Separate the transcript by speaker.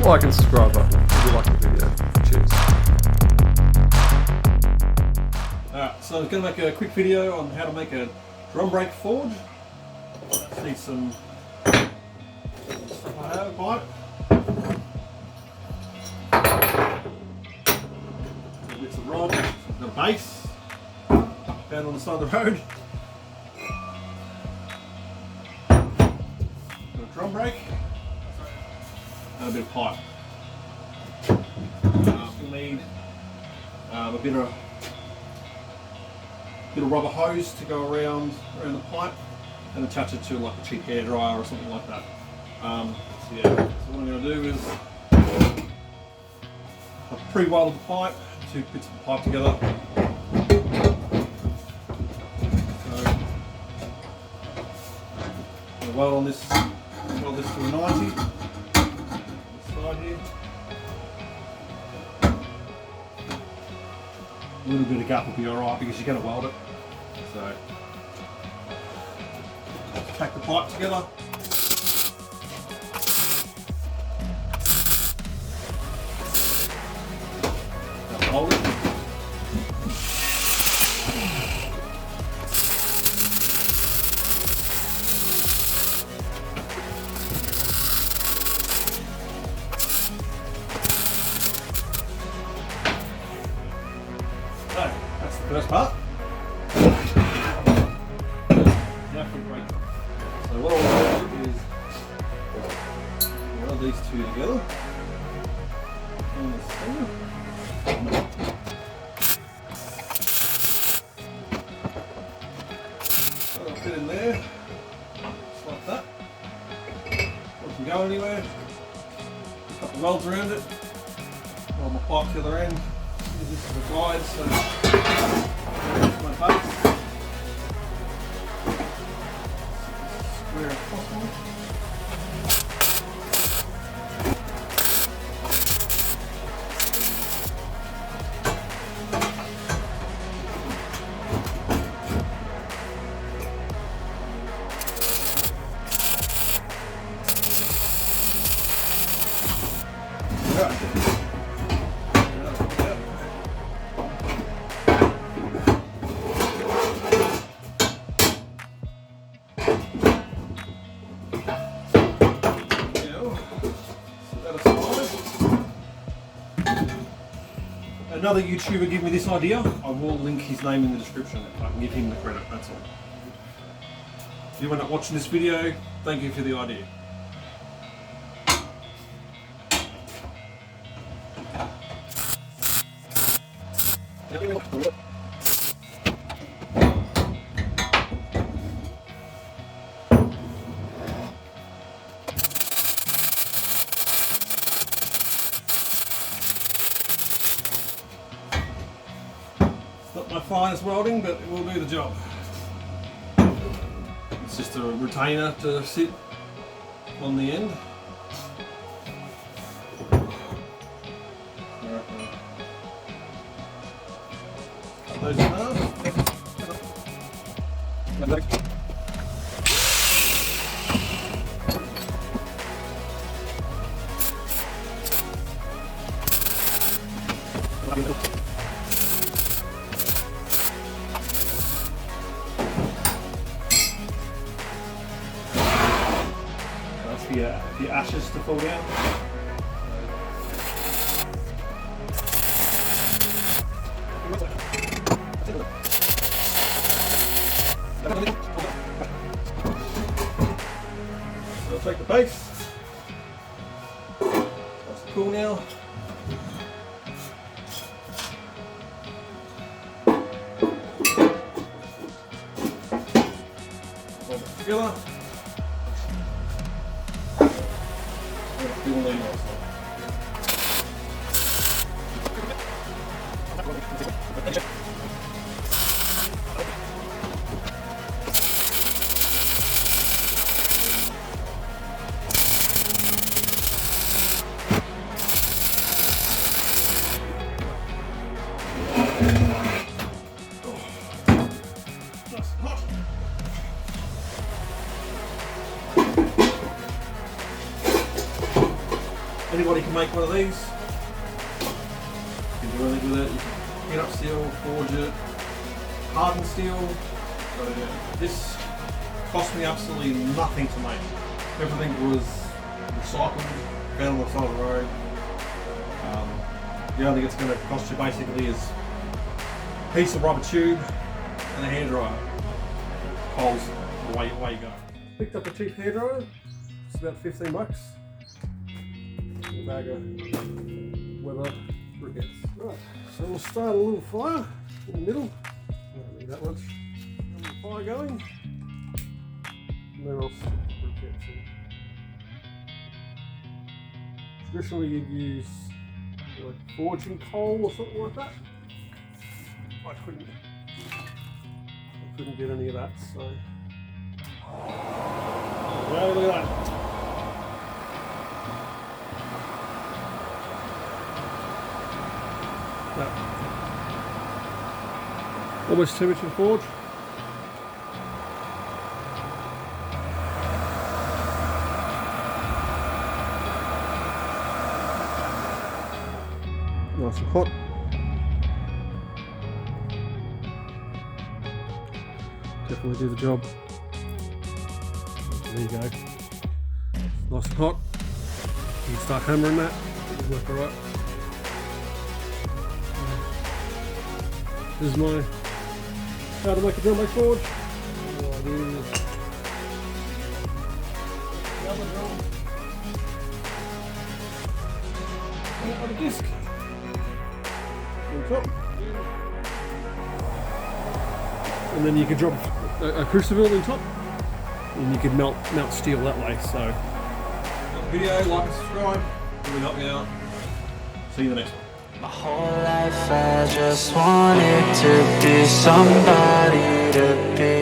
Speaker 1: like and subscribe button if you like the video. Cheers.
Speaker 2: Alright, so I was going to make a quick video on how to make a drum brake forge. Let's see some stuff I have by it. Bits of rod, the base, found on the side of the road. Got a drum brake, and a bit of pipe. You'll need a bit of rubber hose to go around the pipe and attach it to like a cheap hairdryer or something like that. So what I'm going to do is I've pre-welded the pipe, two bits of the pipe together. So I'm going to weld this to a 90. This side here. A little bit of gap will be alright because you're going to weld it. So, tack the pipe together. Hold it. So, that's the first part. So what I'll do is weld these two together. So it'll fit in there, just like that. Not can go anywhere. A couple of welds around it. Weld my pipe to the other end. Use this as a guide, so my base. Square if possible. Another YouTuber gave me this idea. I will link his name in the description. I can give him the credit, that's all. If you end up watching this video, thank you for the idea. Not my finest welding, but it will do the job. It's just a retainer to sit on the end. Cut those in half. The ashes to fall down. So I'll take the base. That's cool now. Hold it together. Anybody can make one of these. You can do anything with it. You can heat up steel, forge it, harden steel. So yeah, this cost me absolutely nothing to make. Everything was recycled, found on the side of the road. The only thing it's going to cost you basically is a piece of rubber tube and a hairdryer. Coals, away you go. Picked up a cheap hairdryer. It's about 15 bucks. A bag of weather briquettes. Right, so we'll start a little fire in the middle. Don't need that much. Get the fire going. And then I'll stick the briquettes in. Traditionally you'd use like forging coal or something like that. I couldn't get any of that, so. Wow, look at that. No. Almost too much to forge. Nice and hot. Definitely do the job. There you go. Nice and hot. You can start hammering that. It'll work alright. This is my how to make a drum brake forge. All I do is double drum. On a disc. On top. And then you can drop a crucible on top, and you can melt steel that way. So, video, like and subscribe, really help me out. See you in the next one.
Speaker 3: My whole life I just wanted to be somebody to be